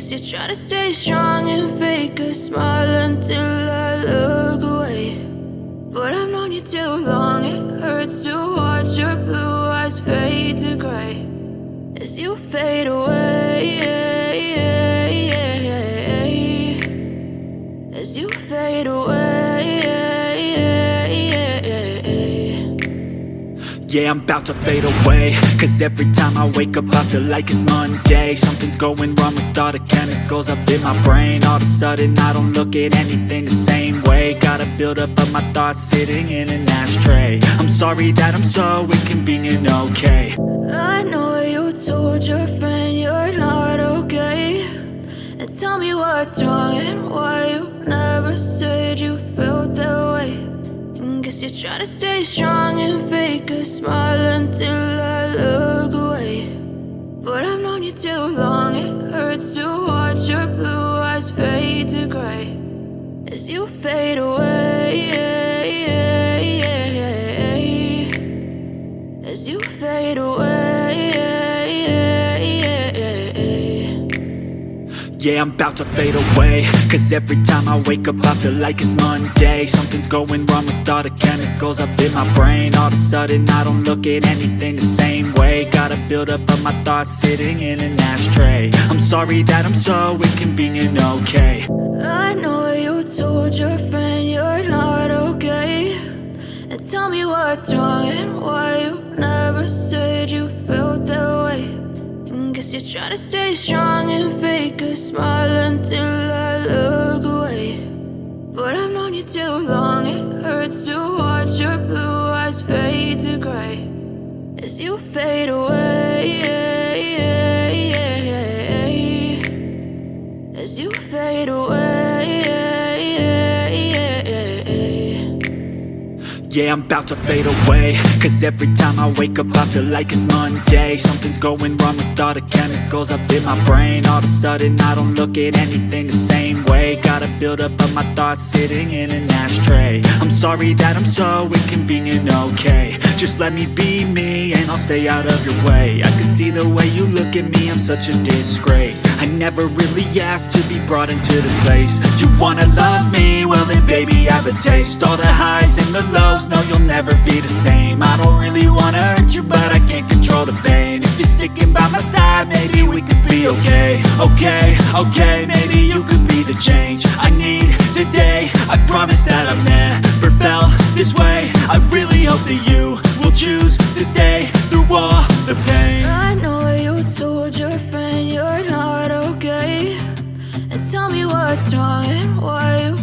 Guess you're trying to stay strong and fake a smile until I look away. But I've known you too long, it hurts to watch your blue eyes fade to gray as you fade away, as you fade away. Yeah, I'm about to fade away, cause every time I wake up I feel like it's Monday. Something's going wrong with all the chemicals up in my brain. All of a sudden I don't look at anything the same way. Got a buildup of my thoughts sitting in an ashtray. I'm sorry that I'm so inconvenient, okay. I know you told your friend you're not okay, and tell me what's wrong and why you never said you felt that way. Guess you're trying to stay strong and fake a smile until I look away. But I've known you too long, it hurts to watch your blue eyes fade to gray as you fade away, as you fade away. Yeah, I'm about to fade away, cause every time I wake up I feel like it's Monday. Something's going wrong with all the chemicals up in my brain. All of a sudden I don't look at anything the same way. Got a buildup of my thoughts sitting in an ashtray. I'm sorry that I'm so inconvenient, okay. I know you told your friend you're not okay, and tell me what's wrong and why you never said you felt that way. Guess you're trying to stay strong and fake a smile until I look away. But I've known you too long, it hurts to watch your blue eyes fade to gray as you fade away, as you fade away. Yeah, I'm about to fade away, cause every time I wake up I feel like it's Monday. Something's going wrong with all the chemicals up in my brain. All of a sudden I don't look at anything the same way. Got a buildup of my thoughts sitting in an ashtray. I'm sorry that I'm so inconvenient, okay. Just let me be me and I'll stay out of your way. I can see the way you look at me, I'm such a disgrace. I never really asked to be brought into this place. You wanna love me? Well then baby I have a taste. All the highs and the lows, no you'll never be the same. I don't really wanna hurt you but I can't control the pain. If you're sticking by my side maybe we could be okay. Okay, maybe you could be the change I need today. I promise that I've never felt this way. I really hope that you will choose to stay through all the pain. I know you told your friend you're not okay, and tell me what's wrong and why you